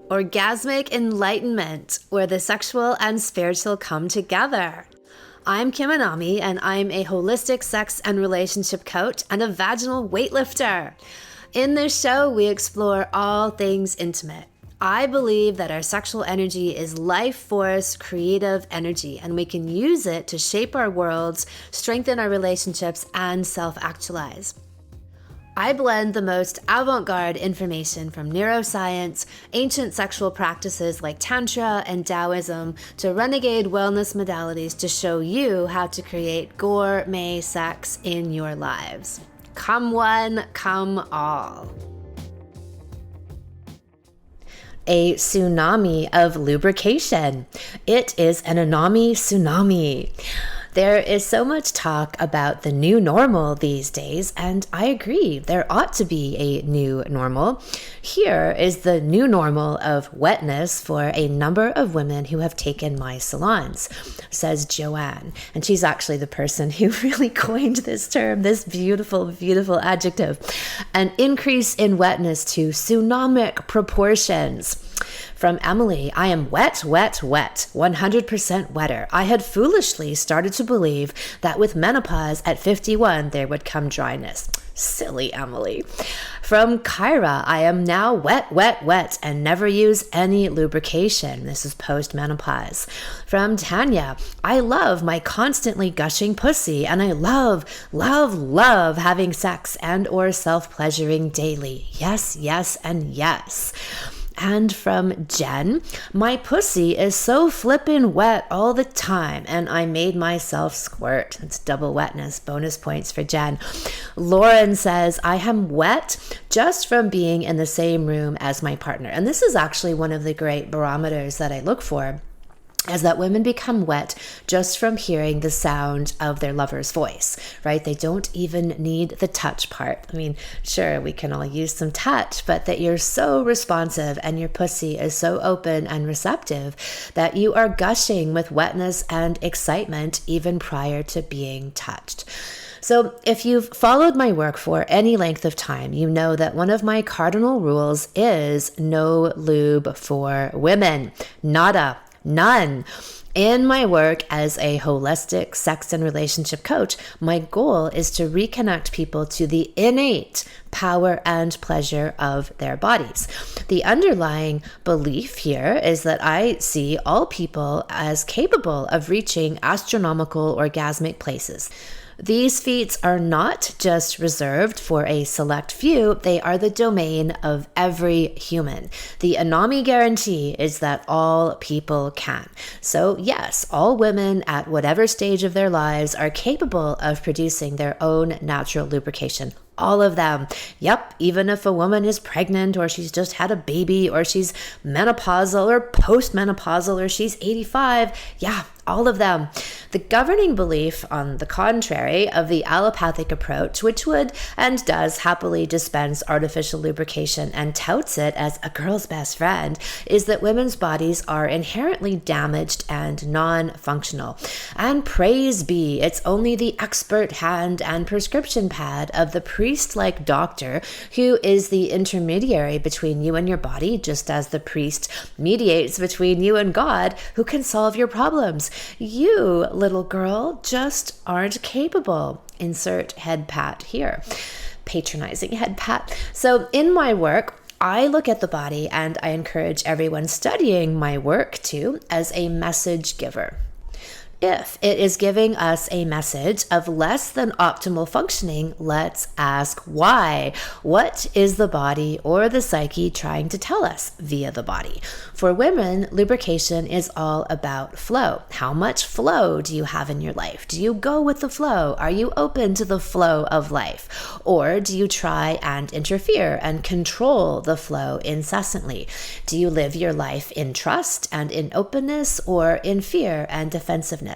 Orgasmic enlightenment, where the sexual and spiritual come together. I'm Kim Anami, and I'm a holistic sex and relationship coach and a vaginal weightlifter. In this show, we explore all things intimate. I believe that our sexual energy is life force, creative energy, and we can use it to shape our worlds, strengthen our relationships, and self-actualize. I blend the most avant-garde information from neuroscience, ancient sexual practices like Tantra and Taoism, to renegade wellness modalities to show you how to create gourmet sex in your lives. Come one, come all. A tsunami of lubrication. It is an Anami tsunami. There is so much talk about the new normal these days, and I agree, there ought to be a new normal. Here is the new normal of wetness for a number of women who have taken my salons, says Joanne. And she's actually the person who really coined this term, this beautiful, beautiful adjective. An increase in wetness to tsunamic proportions. From Emily, I am wet, 100% wetter. I had foolishly started to believe that with menopause at 51, there would come dryness. Silly Emily. From Kyra, I am now wet, and never use any lubrication. This is post-menopause. From Tanya, I love my constantly gushing pussy, and I love having sex and or self-pleasuring daily. Yes, and yes. And from Jen, my pussy is so flippin' wet all the time, and I made myself squirt. It's double wetness, bonus points for Jen. Lauren says, I am wet just from being in the same room as my partner. And this is actually one of the great barometers that I look for, is that women become wet just from hearing the sound of their lover's voice, right? They don't even need the touch part. I mean, sure, we can all use some touch, but that you're so responsive and your pussy is so open and receptive that you are gushing with wetness and excitement even prior to being touched. So if you've followed my work for any length of time, you know that one of my cardinal rules is no lube for women. Nada. None. In my work as a holistic sex and relationship coach, my goal is to reconnect people to the innate power and pleasure of their bodies. The underlying belief here is that I see all people as capable of reaching astronomical orgasmic places. These feats are not just reserved for a select few, they are the domain of every human. The Anami guarantee is that all people can. So yes, all women at whatever stage of their lives are capable of producing their own natural lubrication. All of them. Yep, even if a woman is pregnant or she's just had a baby or she's menopausal or postmenopausal or she's 85, yeah, all of them. The governing belief, on the contrary, of the allopathic approach, which would and does happily dispense artificial lubrication and touts it as a girl's best friend, is that women's bodies are inherently damaged and non-functional. And praise be, it's only the expert hand and prescription pad of the priest-like doctor who is the intermediary between you and your body, just as the priest mediates between you and God, who can solve your problems. You, little girl, just aren't capable. Insert head pat here. Patronizing head pat. So in my work, I look at the body and I encourage everyone studying my work too as a message giver. If it is giving us a message of less than optimal functioning, let's ask why. What is the body or the psyche trying to tell us via the body? For women, lubrication is all about flow. How much flow do you have in your life? Do you go with the flow? Are you open to the flow of life? Or do you try and interfere and control the flow incessantly? Do you live your life in trust and in openness, or in fear and defensiveness?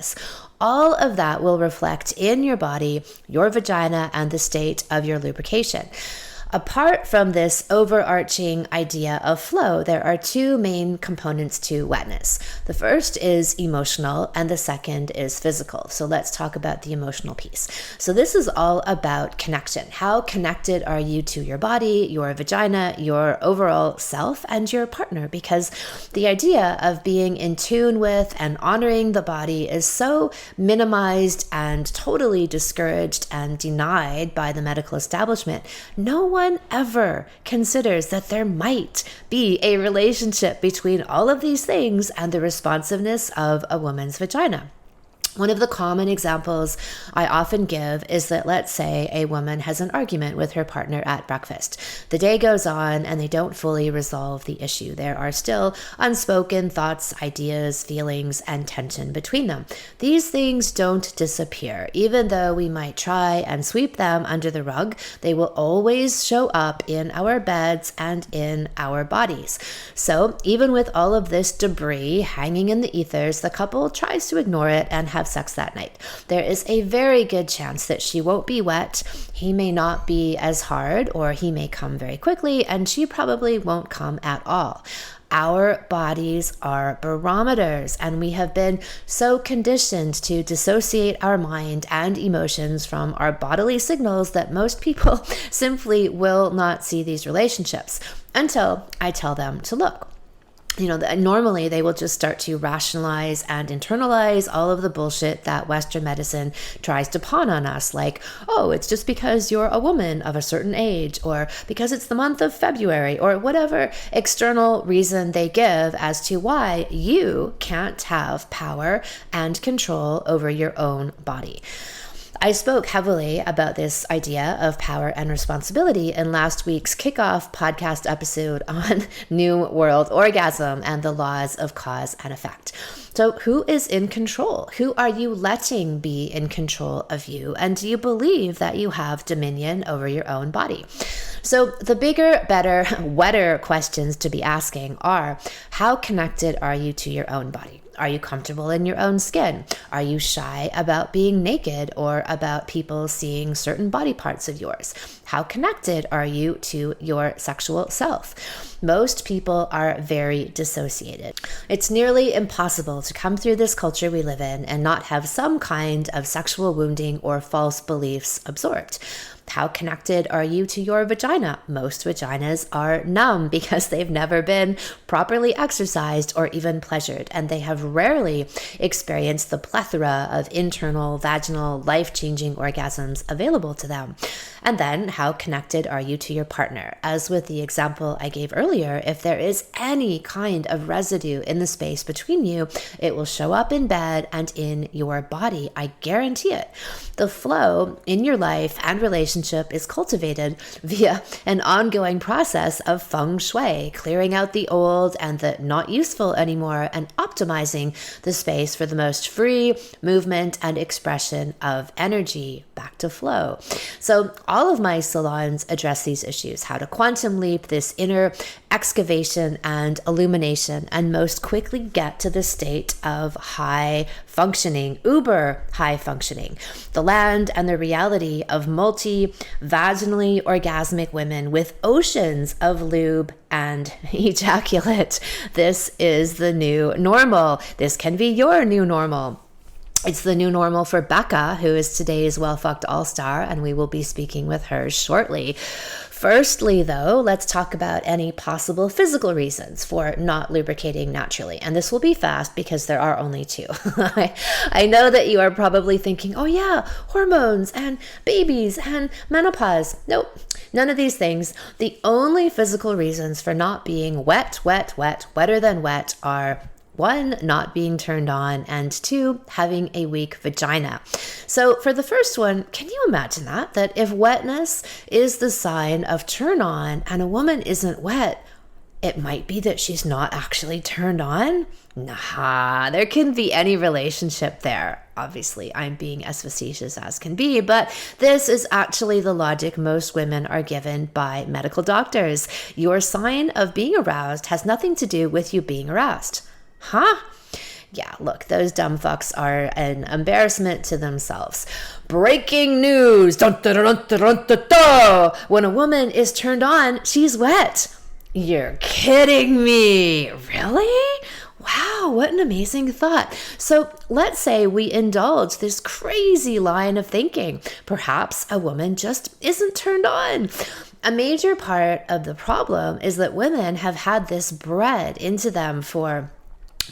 All of that will reflect in your body, your vagina, and the state of your lubrication. Apart from this overarching idea of flow, there are two main components to wetness. The first is emotional and the second is physical. So let's talk about the emotional piece. So this is all about connection. How connected are you to your body, your vagina, your overall self, and your partner? Because the idea of being in tune with and honoring the body is so minimized and totally discouraged and denied by the medical establishment. No one ever considers that there might be a relationship between all of these things and the responsiveness of a woman's vagina. One of the common examples I often give is that, let's say a woman has an argument with her partner at breakfast. The day goes on and they don't fully resolve the issue. There are still unspoken thoughts, ideas, feelings, and tension between them. These things don't disappear. Even though we might try and sweep them under the rug, they will always show up in our beds and in our bodies. So even with all of this debris hanging in the ethers, the couple tries to ignore it and have sex that night. There is a very good chance that she won't be wet, he may not be as hard, or he may come very quickly, and she probably won't come at all. Our bodies are barometers, and we have been so conditioned to dissociate our mind and emotions from our bodily signals that most people simply will not see these relationships until I tell them to look. Normally they will just start to rationalize and internalize all of the bullshit that Western medicine tries to pawn on us, like, oh, it's just because you're a woman of a certain age, or because it's the month of February, or whatever external reason they give as to why you can't have power and control over your own body. I spoke heavily about this idea of power and responsibility in last week's kickoff podcast episode on New World Orgasm and the laws of cause and effect. So who is in control? Who are you letting be in control of you? And do you believe that you have dominion over your own body? So the bigger, better, wetter questions to be asking are, how connected are you to your own body? Are you comfortable in your own skin? Are you shy about being naked or about people seeing certain body parts of yours? How connected are you to your sexual self? Most people are very dissociated. It's nearly impossible to come through this culture we live in and not have some kind of sexual wounding or false beliefs absorbed. How connected are you to your vagina? Most vaginas are numb because they've never been properly exercised or even pleasured, and they have rarely experienced the plethora of internal, vaginal, life-changing orgasms available to them. And then, how connected are you to your partner? As with the example I gave earlier, if there is any kind of residue in the space between you, it will show up in bed and in your body. I guarantee it. The flow in your life and relationship is cultivated via an ongoing process of feng shui, clearing out the old and the not useful anymore, and optimizing the space for the most free movement and expression of energy. Back to flow. So all of my salons address these issues: how to quantum leap this inner excavation and illumination, and most quickly get to the state of high functioning, uber high functioning, the land and the reality of multi-vaginally orgasmic women with oceans of lube and ejaculate. This is the new normal. This can be your new normal. It's the new normal for Becca, who is today's well-fucked all-star, and we will be speaking with her shortly. Firstly, though, let's talk about any possible physical reasons for not lubricating naturally. And this will be fast because there are only two. I know that you are probably thinking, oh yeah, hormones and babies and menopause. Nope, none of these things. The only physical reasons for not being wetter than wet are: 1, not being turned on, and 2, having a weak vagina. So for the first one, can you imagine that if wetness is the sign of turn on and a woman isn't wet, it might be that she's not actually turned on? Nah, there couldn't be any relationship there. Obviously, I'm being as facetious as can be, but this is actually the logic most women are given by medical doctors. Your sign of being aroused has nothing to do with you being aroused. Huh? Yeah, look, those dumb fucks are an embarrassment to themselves. Breaking news! Dun, dun, dun, dun, dun, dun, dun. When a woman is turned on, she's wet. You're kidding me. Really? Wow, what an amazing thought. So let's say we indulge this crazy line of thinking. Perhaps a woman just isn't turned on. A major part of the problem is that women have had this bred into them for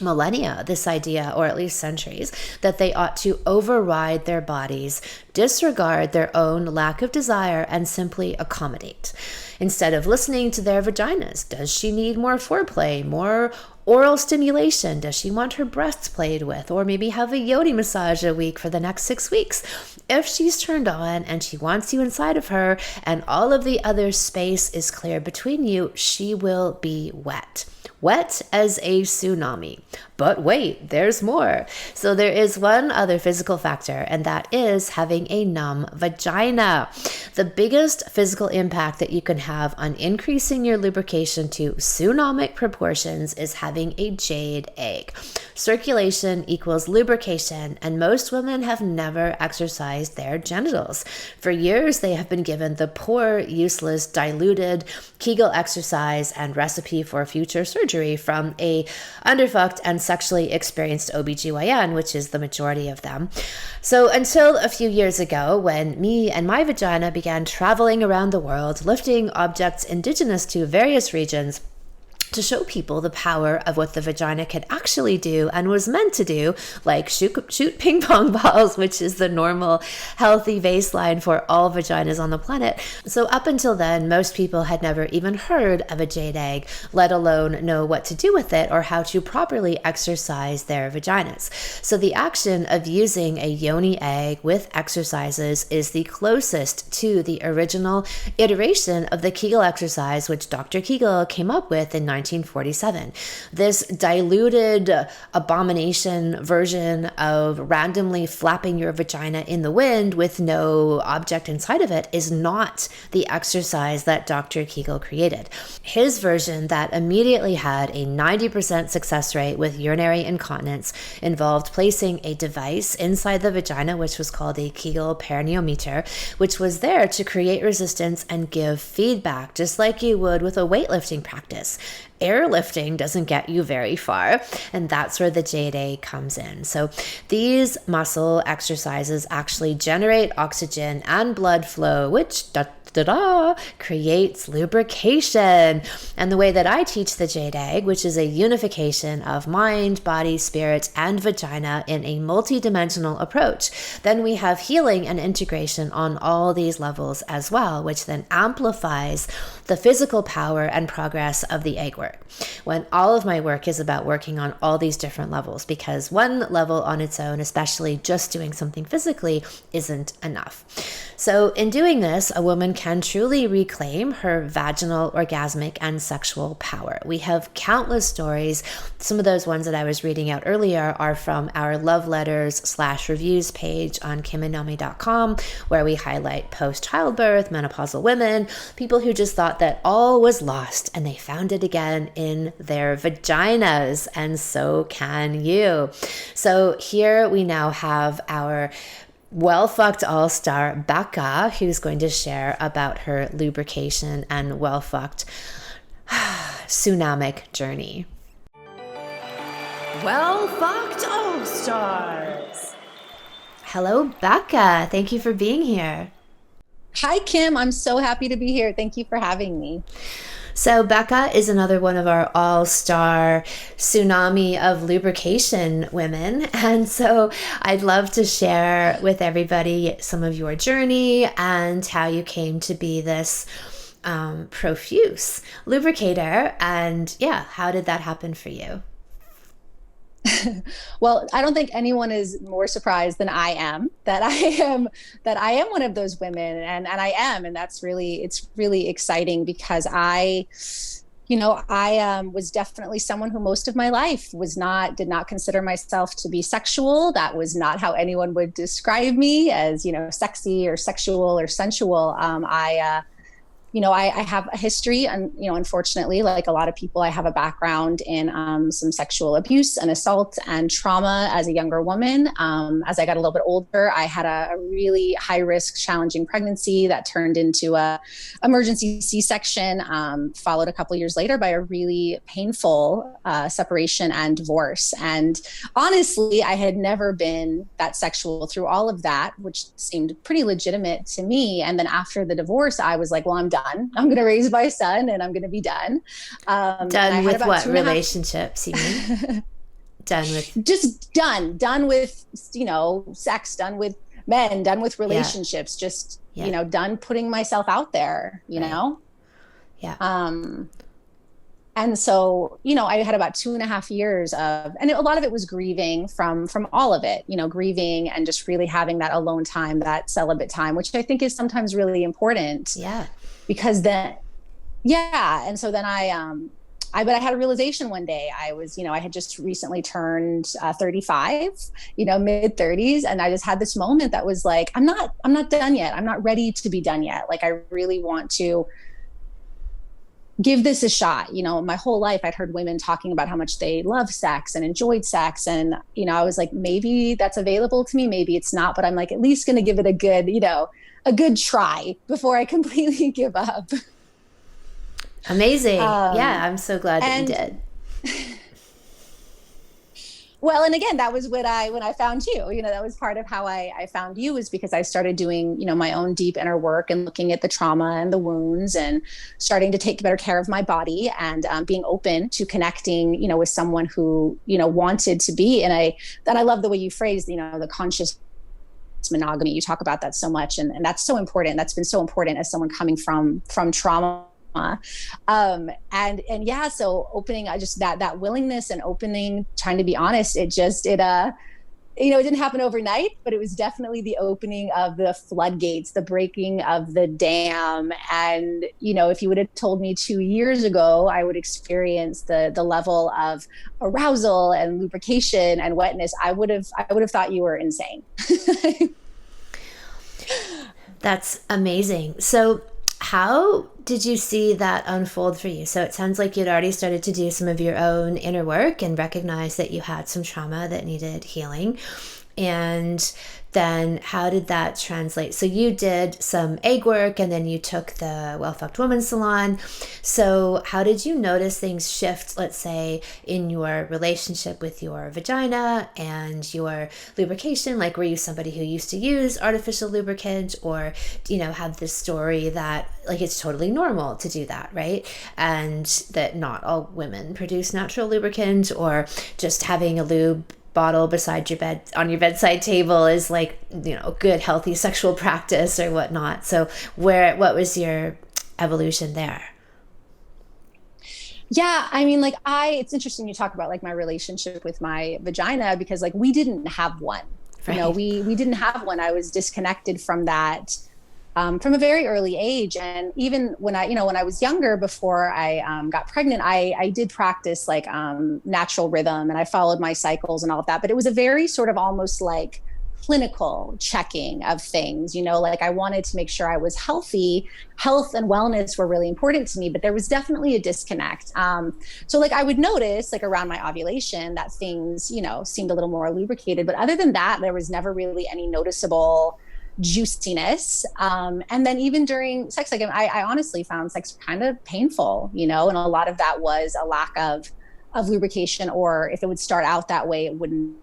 millennia, this idea, or at least centuries, that they ought to override their bodies, disregard their own lack of desire, and simply accommodate. Instead of listening to their vaginas, does she need more foreplay, more oral stimulation? Does she want her breasts played with, or maybe have a yoni massage a week for the next 6 weeks? If she's turned on and she wants you inside of her and all of the other space is clear between you, she will be wet. Wet as a tsunami. But wait, there's more. So there is one other physical factor, and that is having a numb vagina. The biggest physical impact that you can have on increasing your lubrication to tsunamic proportions is having a jade egg. Circulation equals lubrication, and most women have never exercised their genitals. For years, they have been given the poor, useless, diluted Kegel exercise and recipe for future surgery from a underfucked and sexually experienced OBGYN, which is the majority of them. So until a few years ago, when me and my vagina began traveling around the world, lifting objects indigenous to various regions, to show people the power of what the vagina could actually do and was meant to do, like shoot ping pong balls, which is the normal, healthy baseline for all vaginas on the planet. So up until then, most people had never even heard of a jade egg, let alone know what to do with it or how to properly exercise their vaginas. So the action of using a yoni egg with exercises is the closest to the original iteration of the Kegel exercise, which Dr. Kegel came up with in 1947. This diluted abomination version of randomly flapping your vagina in the wind with no object inside of it is not the exercise that Dr. Kegel created. His version that immediately had a 90% success rate with urinary incontinence involved placing a device inside the vagina, which was called a Kegel perineometer, which was there to create resistance and give feedback, just like you would with a weightlifting practice. Airlifting doesn't get you very far, and that's where the Jade egg comes in. So these muscle exercises actually generate oxygen and blood flow, which creates lubrication. And the way that I teach the Jade egg, which is a unification of mind, body, spirit, and vagina in a multi-dimensional approach, then we have healing and integration on all these levels as well, which then amplifies the physical power and progress of the egg work. When all of my work is about working on all these different levels, because one level on its own, especially just doing something physically, isn't enough. So in doing this, a woman can truly reclaim her vaginal, orgasmic, and sexual power. We have countless stories. Some of those ones that I was reading out earlier are from our love letters/reviews page on kimanami.com, where we highlight post-childbirth, menopausal women, people who just thought that all was lost and they found it again in their vaginas, and so can you. So here we now have our well-fucked all-star Becca, who's going to share about her lubrication and well-fucked tsunamic journey. Well-fucked all-stars. Hello, Becca. Thank you for being here. Hi, Kim. I'm so happy to be here. Thank you for having me. So Becca is another one of our all-star Tsunami of Lubrication women. And so I'd love to share with everybody some of your journey and how you came to be this profuse lubricator. And yeah, how did that happen for you? Well, I don't think anyone is more surprised than I am that I am one of those women, and I am, and it's really exciting because I was definitely someone who most of my life did not consider myself to be sexual. That was not how anyone would describe me, as, sexy or sexual or sensual. I have a history, and unfortunately, like a lot of people, I have a background in some sexual abuse and assault and trauma as a younger woman. As I got a little bit older, I had a really high risk, challenging pregnancy that turned into a emergency C-section, followed a couple years later by a really painful separation and divorce. And honestly, I had never been that sexual through all of that, which seemed pretty legitimate to me. And then after the divorce, I was like, well, I'm done. I'm going to raise my son and I'm going to be done. Done with what relationships, you mean? Done with just done with, sex, done with men, done with relationships, just, done putting myself out there, you know? Yeah. And so, I had about 2.5 years of, and a lot of it was grieving from all of it, grieving and just really having that alone time, that celibate time, which I think is sometimes really important. Yeah. Because then, and so then but I had a realization one day. I was, I had just recently turned 35, mid 30s. And I just had this moment that was like, I'm not done yet. I'm not ready to be done yet. Like, I really want to give this a shot. My whole life I'd heard women talking about how much they love sex and enjoyed sex. And, I was like, maybe that's available to me. Maybe it's not, but I'm like, at least going to give it a good try before I completely give up. Amazing. Yeah. I'm so glad that you did. Well, and again, that was when I found you, that was part of how I found you, is because I started doing, my own deep inner work and looking at the trauma and the wounds and starting to take better care of my body and being open to connecting, with someone who, wanted to be that I love the way you phrased, the conscious monogamy. You talk about that so much. And that's so important. That's been so important as someone coming from trauma. So opening, just that willingness and opening, trying to be honest, it didn't happen overnight, but it was definitely the opening of the floodgates, the breaking of the dam. And, if you would have told me 2 years ago, I would experience the level of arousal and lubrication and wetness, I would have thought you were insane. That's amazing. So how did you see that unfold for you? So it sounds like you'd already started to do some of your own inner work and recognize that you had some trauma that needed healing. And then how did that translate? So you did some egg work and then you took the Well Fucked Woman Salon. So how did you notice things shift, let's say, in your relationship with your vagina and your lubrication? Like, were you somebody who used to use artificial lubricant, or, have this story that like it's totally normal to do that, right? And that not all women produce natural lubricant, or just having a lube bottle beside your bed on your bedside table is like, good healthy sexual practice or whatnot. So what was your evolution there? Yeah, I mean, like it's interesting you talk about like my relationship with my vagina, because like we didn't have one. Right. We didn't have one. I was disconnected from that from a very early age. And even when I was younger, before I got pregnant, I did practice like natural rhythm, and I followed my cycles and all of that. But it was a very sort of almost like clinical checking of things, like I wanted to make sure I was healthy. Health and wellness were really important to me, but there was definitely a disconnect. So like I would notice like around my ovulation that things, seemed a little more lubricated. But other than that, there was never really any noticeable juiciness. And then even during sex, like I honestly found sex kind of painful, and a lot of that was a lack of lubrication, or if it would start out that way, it wouldn't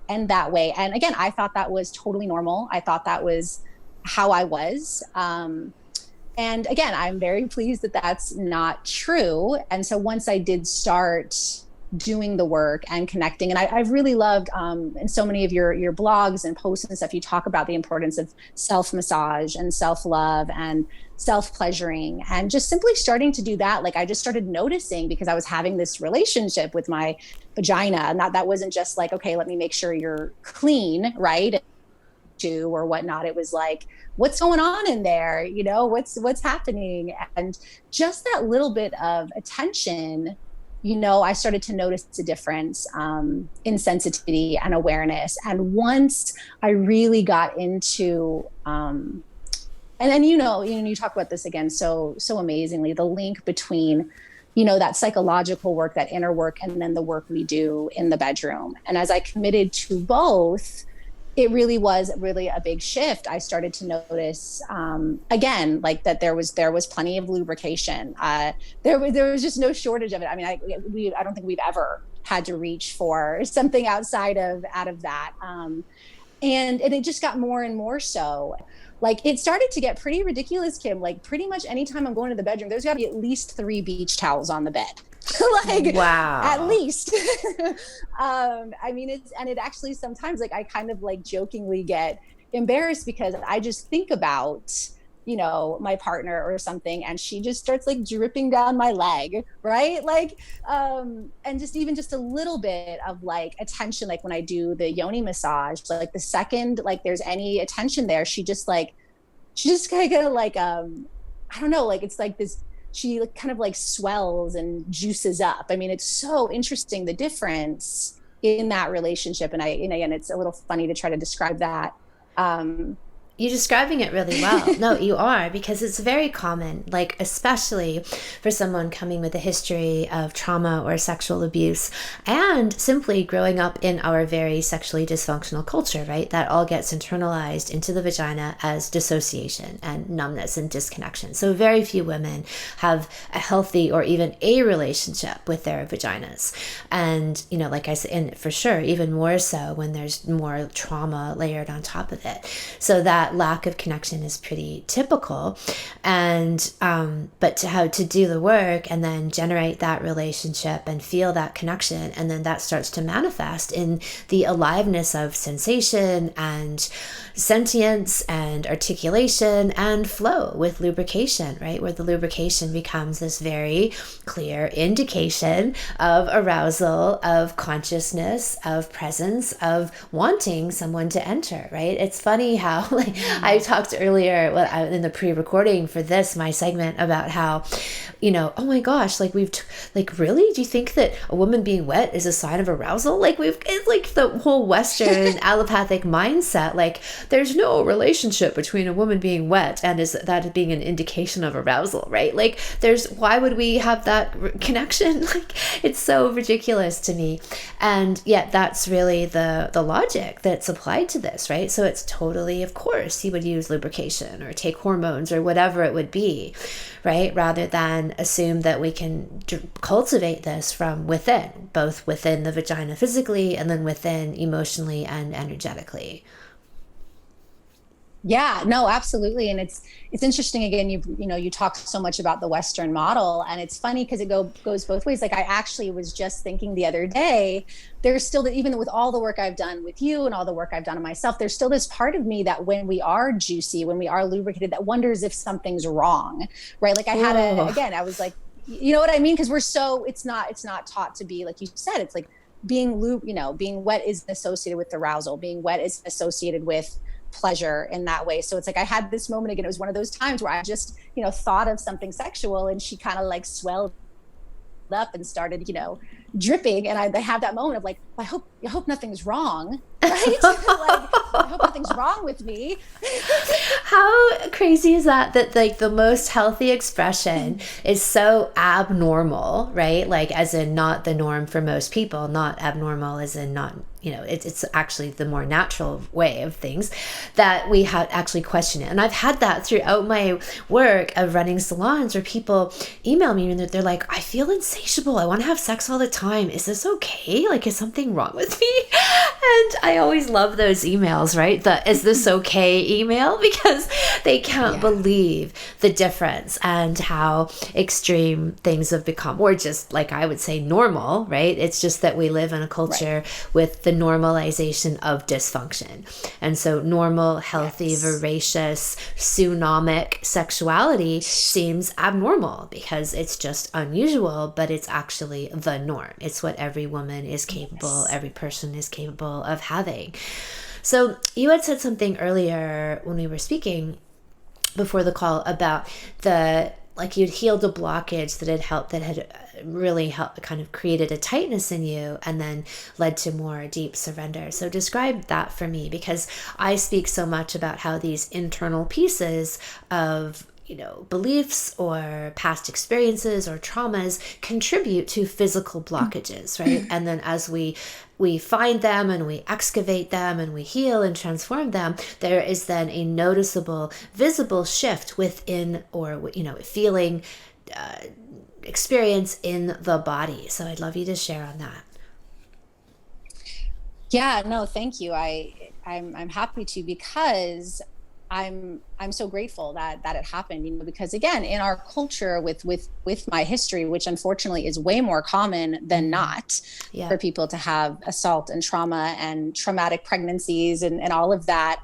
end that way. And again, I thought that was totally normal. I thought that was how I was. And again, I'm very pleased that that's not true. And so once I did start doing the work and connecting, and I've really loved in so many of your blogs and posts and stuff, you talk about the importance of self-massage and self-love and self-pleasuring, and just simply starting to do that. Like I just started noticing, because I was having this relationship with my vagina, and that wasn't just like, okay, let me make sure you're clean, right, or whatnot. It was like, what's going on in there, what's happening? And just that little bit of attention, I started to notice a difference in sensitivity and awareness. And once I really got into And then, you talk about this again so amazingly, the link between, that psychological work, that inner work, and then the work we do in the bedroom. And as I committed to both, it really was a big shift. I started to notice, again, like that there was plenty of lubrication. There was just no shortage of it. I mean, I don't think we've ever had to reach for something outside of that. And it just got more and more so. Like, it started to get pretty ridiculous, Kim. Like, pretty much anytime I'm going to the bedroom, there's got to be at least 3 beach towels on the bed. Like, wow, at least. I mean, it actually sometimes, like, I kind of like jokingly get embarrassed because I just think about, my partner or something, and she just starts like dripping down my leg, right? Like, and just a little bit of like attention, like when I do the yoni massage, like the second like there's any attention there, she just kind of like I don't know, like it's like this, she kind of like swells and juices up. I mean, it's so interesting, the difference in that relationship. And again, it's a little funny to try to describe that. You're describing it really well. No, you are, because it's very common, like especially for someone coming with a history of trauma or sexual abuse and simply growing up in our very sexually dysfunctional culture, right? That all gets internalized into the vagina as dissociation and numbness and disconnection. So very few women have a healthy or even a relationship with their vaginas. And, like I said, and for sure, even more so when there's more trauma layered on top of it. So that lack of connection is pretty typical. And but to do the work and then generate that relationship and feel that connection, and then that starts to manifest in the aliveness of sensation and sentience and articulation and flow with lubrication, right? Where the lubrication becomes this very clear indication of arousal, of consciousness, of presence, of wanting someone to enter, right? It's funny how, like, I talked earlier in the pre-recording for my segment about how, oh my gosh, like really? Do you think that a woman being wet is a sign of arousal? Like it's like the whole Western allopathic mindset, like there's no relationship between a woman being wet and is that being an indication of arousal, right? Like why would we have that connection? Like, it's so ridiculous to me. And yet that's really the logic that's applied to this, right? So it's totally, of course, he would use lubrication or take hormones or whatever it would be, right? Rather than assume that we can cultivate this from within, both within the vagina physically and then within emotionally and energetically. Yeah, no, absolutely. And it's interesting. Again, you talk so much about the Western model, and it's funny because it goes both ways. Like, I actually was just thinking the other day, there's still even with all the work I've done with you and all the work I've done on myself, there's still this part of me that when we are juicy, when we are lubricated, that wonders if something's wrong, right? Like I I was like, you know what I mean? Because it's not taught to be, like you said, it's like being wet is associated with arousal, being wet is associated with pleasure in that way. So it's like I had this moment again. It was one of those times where I just thought of something sexual, and she kind of like swelled up and started dripping, and I have that moment of like, I hope nothing's wrong, right? Like, I hope nothing's wrong with me. How crazy is that like the most healthy expression is so abnormal, right? Like, as in not the norm for most people, not abnormal as in not, it's actually the more natural way of things, that we actually question it. And I've had that throughout my work of running salons, where people email me and they're like, I feel insatiable, I want to have sex all the time, is this okay? Like, is something wrong with me? And I always love those emails, right? The is this okay email, because they can't believe the difference and how extreme things have become, or just, like, I would say normal, right? It's just that we live in a culture with the normalization of dysfunction. And so normal, healthy, voracious, tsunamic sexuality seems abnormal because it's just unusual, but it's actually the norm. It's what every woman is capable, every person is capable of having. So you had said something earlier when we were speaking before the call about the like you'd healed a blockage that had really helped, kind of created a tightness in you, and then led to more deep surrender. So describe that for me, because I speak so much about how these internal pieces of, beliefs or past experiences or traumas contribute to physical blockages, right? And then as we find them and we excavate them and we heal and transform them, there is then a noticeable, visible shift within, or, feeling, experience in the body. So I'd love you to share on that. Yeah, no, thank you. I'm happy to, because I'm so grateful that it happened, because again, in our culture with my history, which unfortunately is way more common than not, for people to have assault and trauma and traumatic pregnancies and all of that.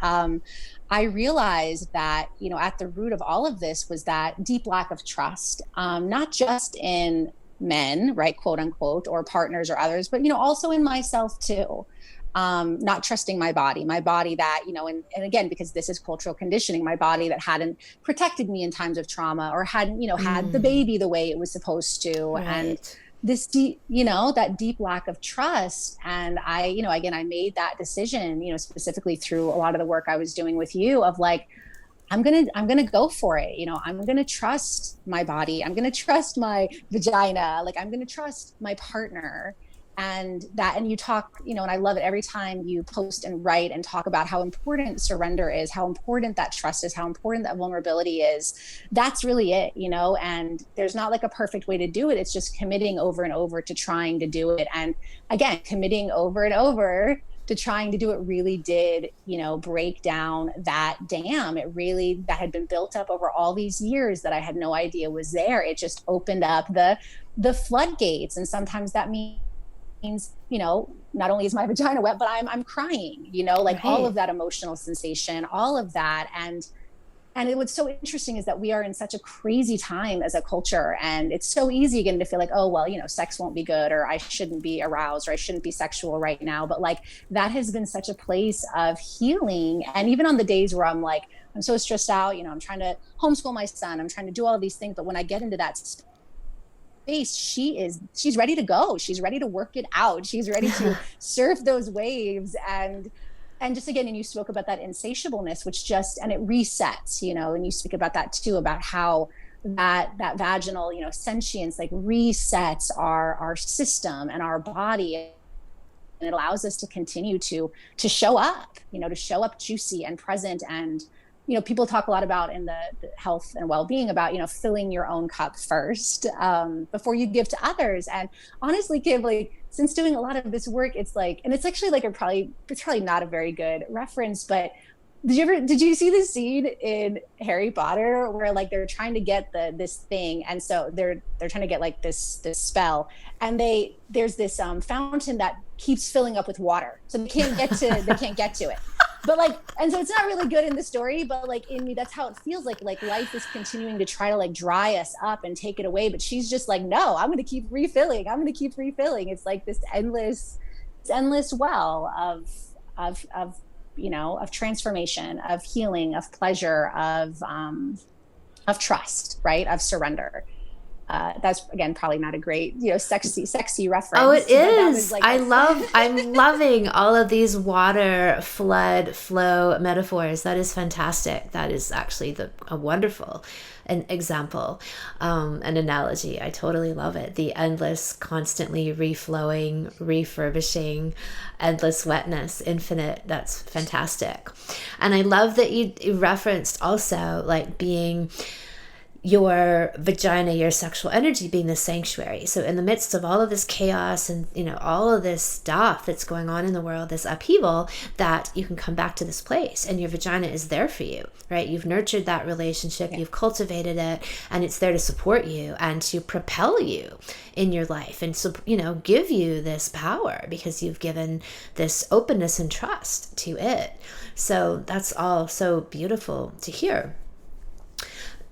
I realized that, at the root of all of this was that deep lack of trust, not just in men, right, quote unquote, or partners or others, but, also in myself too. Not trusting my body that, and again, because this is cultural conditioning, my body that hadn't protected me in times of trauma, or hadn't, had the baby the way it was supposed to. Right. And this deep, that deep lack of trust. And I, again, I made that decision, specifically through a lot of the work I was doing with you, of like, I'm going to go for it. I'm going to trust my body. I'm going to trust my vagina. Like, I'm going to trust my partner. And you talk, and I love it every time you post and write and talk about how important surrender is, how important that trust is, how important that vulnerability is. That's really it, and there's not like a perfect way to do it. It's just committing over and over to trying to do it. And again, committing over and over to trying to do it really did, break down that dam. It really, that had been built up over all these years that I had no idea was there. It just opened up the floodgates. And sometimes that means, not only is my vagina wet, but I'm crying, like right. All of that emotional sensation, all of that. And what's so interesting is that we are in such a crazy time as a culture. And it's so easy again to feel like, oh, well, sex won't be good, or I shouldn't be aroused, or I shouldn't be sexual right now. But like, that has been such a place of healing. And even on the days where I'm like, I'm so stressed out, I'm trying to homeschool my son, I'm trying to do all these things. But when I get into that space, she's ready to go. She's ready to work it out. She's ready to surf those waves. And just again, and you spoke about that insatiableness, which and it resets, and you speak about that too, about how that vaginal, sentience, like resets our system and our body. And it allows us to continue to show up, to show up juicy and present. And people talk a lot about in the health and well-being about, filling your own cup first before you give to others. And honestly, Kim, like, since doing a lot of this work, it's like, and it's actually like it's probably not a very good reference, but did you see the scene in Harry Potter where like they're trying to get this thing, and so they're trying to get like this spell, and there's this fountain that keeps filling up with water, so they can't get to it. But like, and so it's not really good in the story, but like in me, that's how it feels like life is continuing to try to like dry us up and take it away. But she's just like, no, I'm going to keep refilling. It's like this endless well of transformation, of healing, of pleasure, of trust, right? Of surrender. That's again probably not a great sexy reference. Oh, it is. Like I'm loving all of these water, flood, flow metaphors. That is fantastic. That is actually a wonderful an example, an analogy. I totally love it. The endless, constantly reflowing, refurbishing, endless wetness, infinite. That's fantastic. And I love that you referenced also like being your vagina, your sexual energy being the sanctuary. So in the midst of all of this chaos and, all of this stuff that's going on in the world, this upheaval, that you can come back to this place and your vagina is there for you, right? You've nurtured that relationship, You've cultivated it, and it's there to support you and to propel you in your life and, give you this power because you've given this openness and trust to it. So that's all so beautiful to hear.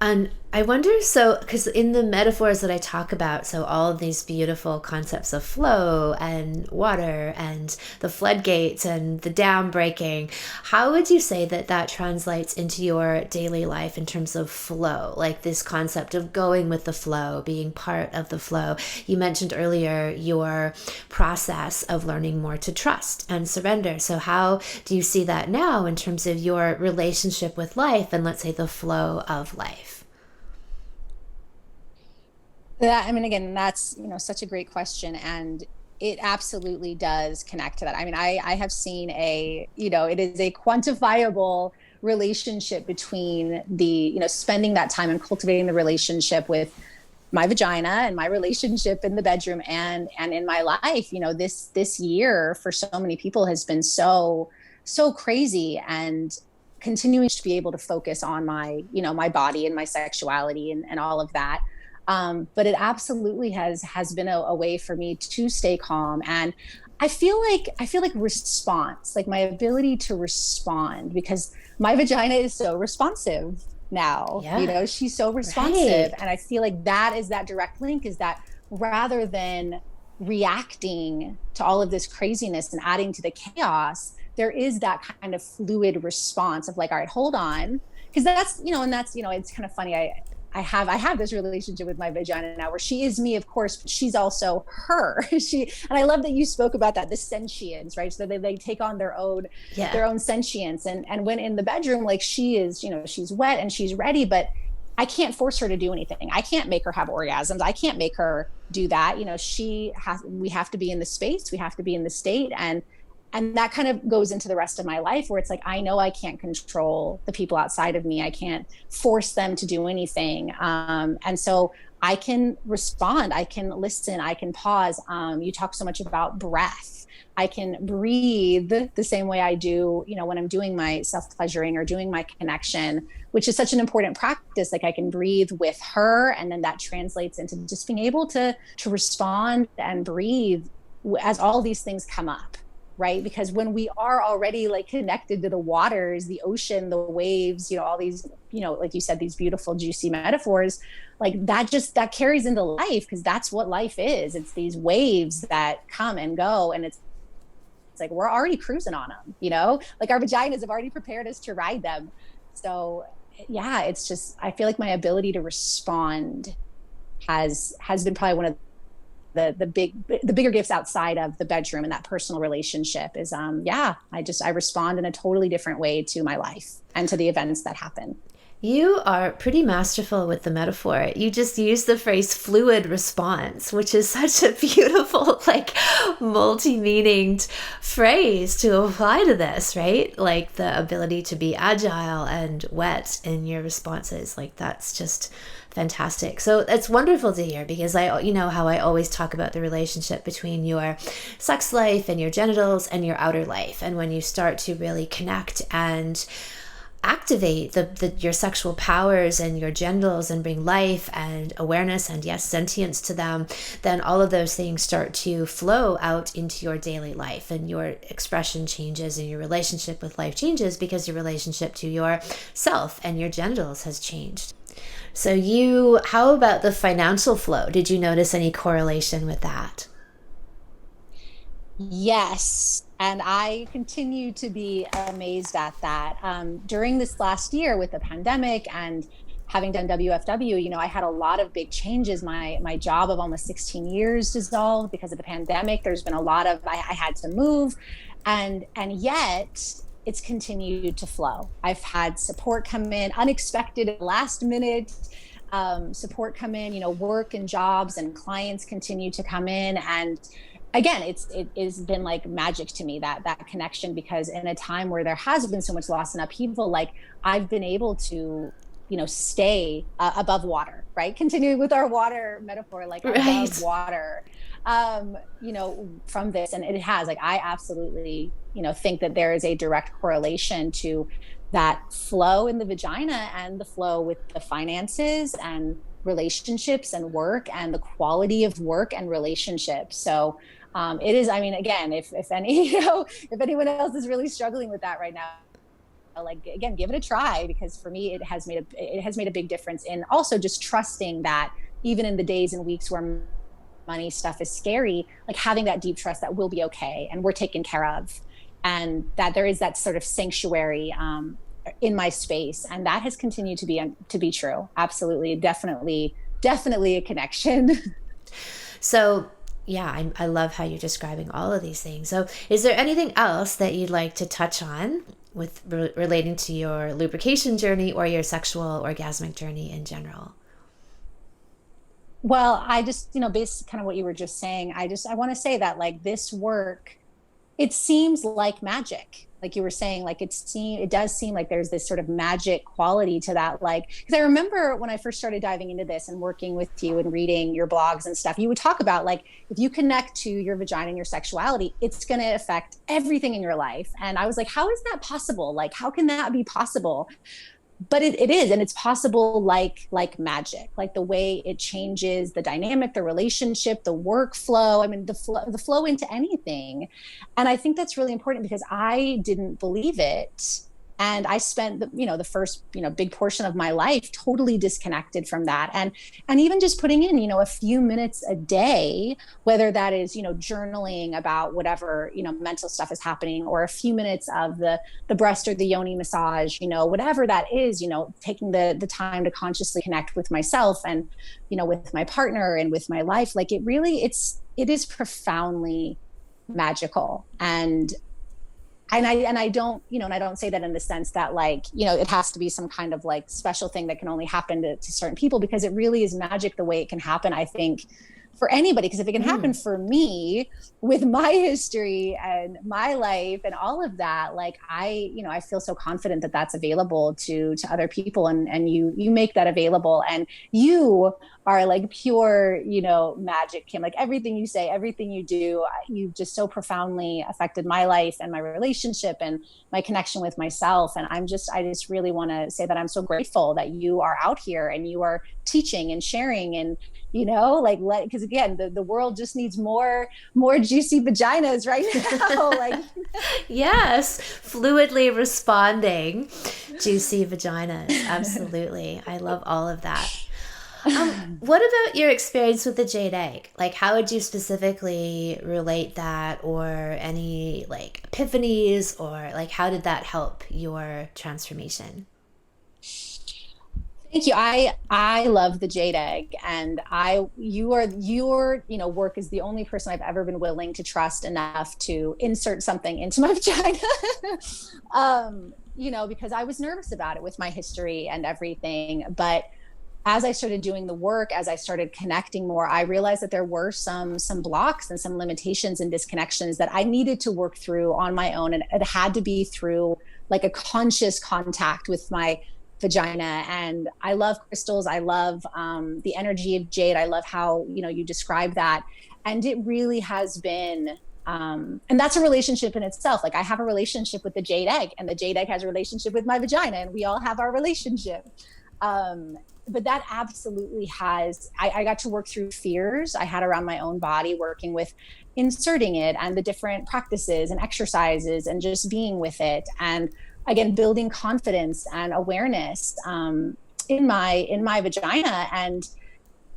And I wonder, so, because in the metaphors that I talk about, so all of these beautiful concepts of flow and water and the floodgates and the dam breaking, how would you say that that translates into your daily life in terms of flow? Like this concept of going with the flow, being part of the flow. You mentioned earlier your process of learning more to trust and surrender. So, how do you see that now in terms of your relationship with life and, let's say, the flow of life? That, I mean, again, that's, such a great question. And it absolutely does connect to that. I mean, I have seen it is a quantifiable relationship between spending that time and cultivating the relationship with my vagina and my relationship in the bedroom and in my life. This year for so many people has been so crazy, and continuing to be able to focus on my body and my sexuality and all of that. But it absolutely has been a way for me to stay calm. And I feel like response, like my ability to respond, because my vagina is so responsive now. Yeah, She's so responsive. right. And I feel like that is that direct link, is that rather than reacting to all of this craziness and adding to the chaos, there is that kind of fluid response of like, all right, hold on. Because that's, it's kind of funny. I have this relationship with my vagina now where she is me, of course, but she's also her. And I love that you spoke about that, the sentience, right? So they take on their own Yeah. their own sentience. And when in the bedroom, like she is, she's wet and she's ready, but I can't force her to do anything. I can't make her have orgasms. I can't make her do that. We have to be in the space, we have to be in the state. And that kind of goes into the rest of my life, where it's like, I know I can't control the people outside of me. I can't force them to do anything. And so I can respond, I can listen, I can pause. You talk so much about breath. I can breathe the same way I do, when I'm doing my self-pleasuring or doing my connection, which is such an important practice. Like I can breathe with her, and then that translates into just being able to respond and breathe as all these things come up. Right. Because when we are already like connected to the waters, the ocean, the waves, all these, like you said, these beautiful, juicy metaphors, like that carries into life, because that's what life is. It's these waves that come and go. And it's like, we're already cruising on them, like our vaginas have already prepared us to ride them. So yeah, it's just, I feel like my ability to respond has been probably one of the bigger gifts outside of the bedroom, and that personal relationship is I respond in a totally different way to my life and to the events that happen. You are pretty masterful with the metaphor. You just use the phrase fluid response, which is such a beautiful, like, multi-meaninged phrase to apply to this, right? Like the ability to be agile and wet in your responses. Like, that's just fantastic. So it's wonderful to hear, because how I always talk about the relationship between your sex life and your genitals and your outer life. And when you start to really connect and activate your sexual powers and your genitals and bring life and awareness and, yes, sentience to them, then all of those things start to flow out into your daily life, and your expression changes and your relationship with life changes, because your relationship to yourself and your genitals has changed. So how about the financial flow? Did you notice any correlation with that? Yes. And I continue to be amazed at that. During this last year with the pandemic and having done WFW, I had a lot of big changes. My job of almost 16 years dissolved because of the pandemic. There's been a lot of, I had to move, and yet it's continued to flow. I've had support come in, unexpected, last minute support come in, work and jobs and clients continue to come in. And again, it has been like magic to me, that connection, because in a time where there has been so much loss and upheaval, like I've been able to stay above water, right? Continuing with our water metaphor, like Right. above water, from this. And it has, like, I absolutely, think that there is a direct correlation to that flow in the vagina and the flow with the finances and relationships and work and the quality of work and relationships. So it is, I mean, again, if any, if anyone else is really struggling with that right now, like, again, give it a try, because for me, it has made a big difference in also just trusting that even in the days and weeks where money stuff is scary, like having that deep trust that we'll be okay and we're taken care of, and that there is that sort of sanctuary in my space, and that has continued to be true. Absolutely, definitely a connection. So, yeah, I love how you're describing all of these things. So, is there anything else that you'd like to touch on with relating to your lubrication journey or your sexual orgasmic journey in general? Well, I just, based kind of what you were just saying, I want to say that like this work, it seems like magic. Like you were saying, like it does seem like there's this sort of magic quality to that. Like, because I remember when I first started diving into this and working with you and reading your blogs and stuff, you would talk about like, if you connect to your vagina and your sexuality, it's going to affect everything in your life. And I was like, how is that possible? Like, how can that be possible? But it is, and it's possible like magic, like the way it changes the dynamic, the relationship, the workflow. I mean, the flow into anything. And I think that's really important because I didn't believe it. And I spent the first big portion of my life totally disconnected from that, and even just putting in a few minutes a day, whether that is journaling about whatever mental stuff is happening, or a few minutes of the breast or the yoni massage, whatever that is, taking the time to consciously connect with myself and with my partner and with my life. Like it is profoundly magical. And I don't, and I don't say that in the sense that like, it has to be some kind of like special thing that can only happen to certain people, because it really is magic the way it can happen, I think, for anybody. Because if it can happen for me with my history and my life and all of that, like I feel so confident that that's available to other people, and you make that available, and you are like pure, magic, Kim. Like everything you say, everything you do, you've just so profoundly affected my life and my relationship and my connection with myself. And I just really want to say that I'm so grateful that you are out here and you are teaching and sharing, and because again, the world just needs more juicy vaginas right now. Like Yes, fluidly responding juicy vaginas. Absolutely. I love all of that. What about your experience with the jade egg? Like, how would you specifically relate that, or any like epiphanies, or like how did that help your transformation? Thank you. I love the jade egg, and your work is the only person I've ever been willing to trust enough to insert something into my vagina. Because I was nervous about it with my history and everything. But as I started doing the work, as I started connecting more, I realized that there were some blocks and some limitations and disconnections that I needed to work through on my own. And it had to be through like a conscious contact with my vagina. And I love crystals. I love the energy of jade. I love how, you describe that. And it really has been, and that's a relationship in itself. Like I have a relationship with the jade egg, and the jade egg has a relationship with my vagina, and we all have our relationship. But that absolutely I got to work through fears I had around my own body, working with inserting it and the different practices and exercises and just being with it. And again, building confidence and awareness in my vagina. And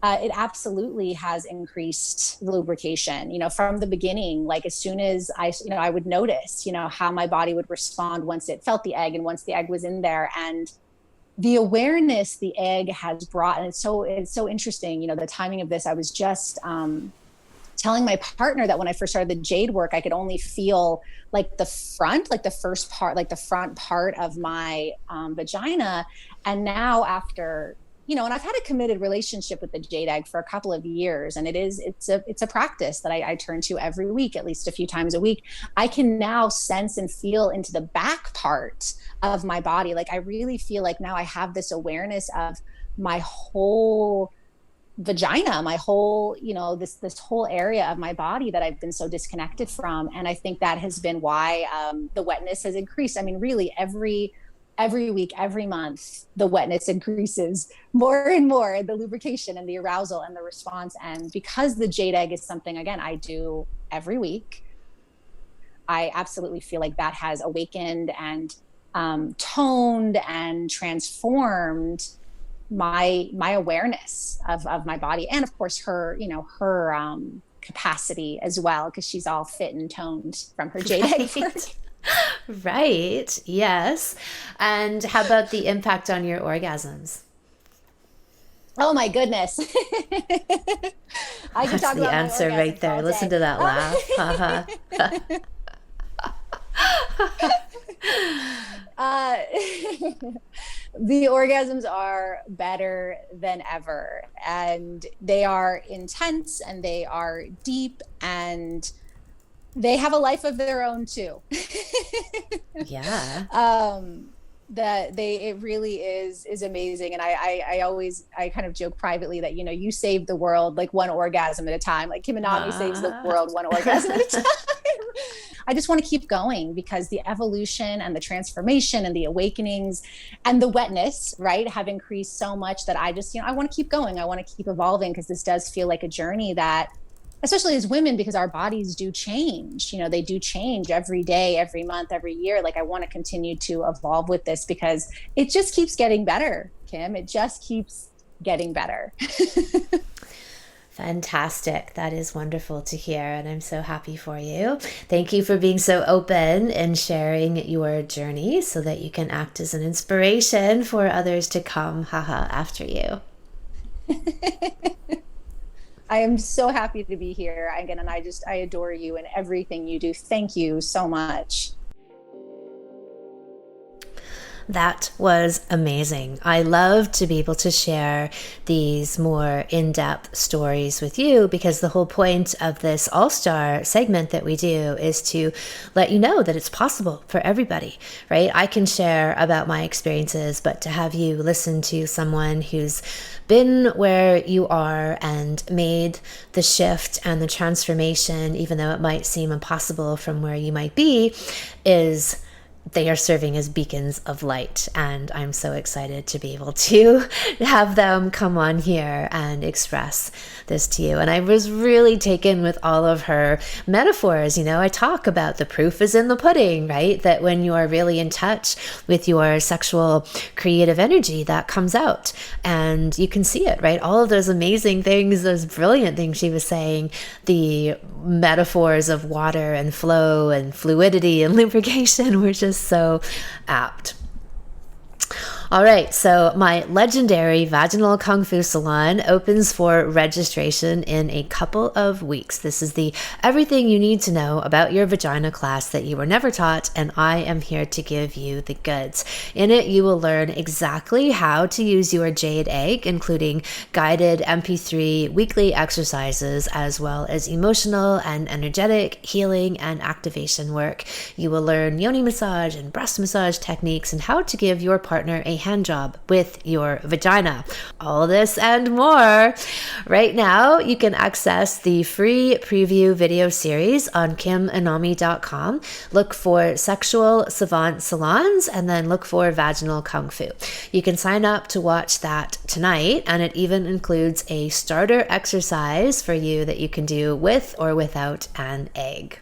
it absolutely has increased lubrication, from the beginning. Like as soon as I would notice, how my body would respond once it felt the egg and once the egg was in there. And the awareness the egg has brought, and it's so interesting, the timing of this. I was just telling my partner that when I first started the jade work, I could only feel like the front part of my vagina. And now after, and I've had a committed relationship with the jade egg for a couple of years, and it's a practice that I turn to every week, at least a few times a week. I can now sense and feel into the back part of my body. Like I really feel like now I have this awareness of my whole vagina, my whole, this whole area of my body that I've been so disconnected from. And I think that has been why the wetness has increased. I mean, really every week, every month, the wetness increases more and more, the lubrication and the arousal and the response. And because the jade egg is something, again, I do every week, I absolutely feel like that has awakened and toned and transformed my awareness of my body, and of course her, her capacity as well, because she's all fit and toned from her jade egg work. Right. Yes. And how about the impact on your orgasms? Oh my goodness. I could That's talk the about answer my right orgasms there. all Listen day. to that laugh. Haha. uh, the orgasms are better than ever, and they are intense, and they are deep, and they have a life of their own too. Yeah. It really is amazing. And I kind of joke privately that, you save the world like one orgasm at a time, like Kim Anami saves the world one orgasm at a time. I just want to keep going, because the evolution and the transformation and the awakenings and the wetness, right, have increased so much that I just, I want to keep going. I want to keep evolving, because this does feel like a journey that, especially as women, because our bodies do change, they do change every day, every month, every year. Like, I want to continue to evolve with this, because it just keeps getting better, Kim. It just keeps getting better. Fantastic. That is wonderful to hear, and I'm so happy for you. Thank you for being so open and sharing your journey so that you can act as an inspiration for others to come, haha, after you. I am so happy to be here again, and I adore you and everything you do. Thank you so much. That was amazing. I love to be able to share these more in-depth stories with you, because the whole point of this all-star segment that we do is to let you know that it's possible for everybody, right? I can share about my experiences, but to have you listen to someone who's been where you are and made the shift and the transformation, even though it might seem impossible from where you might be, they are serving as beacons of light. And I'm so excited to be able to have them come on here and express this to you. And I was really taken with all of her metaphors. I talk about the proof is in the pudding, right? That when you are really in touch with your sexual creative energy, that comes out and you can see it, right? All of those amazing things, those brilliant things she was saying, the metaphors of water and flow and fluidity and lubrication were just so apt. All right, so my legendary Vaginal Kung Fu Salon opens for registration in a couple of weeks. This is the everything you need to know about your vagina class that you were never taught, and I am here to give you the goods. In it, you will learn exactly how to use your jade egg, including guided MP3 weekly exercises, as well as emotional and energetic healing and activation work. You will learn yoni massage and breast massage techniques, and how to give your partner a hand job with your vagina. All this and more. Right now, you can access the free preview video series on kimanami.com. Look for Sexual Savant Salons and then look for Vaginal Kung Fu. You can sign up to watch that tonight, and it even includes a starter exercise for you that you can do with or without an egg.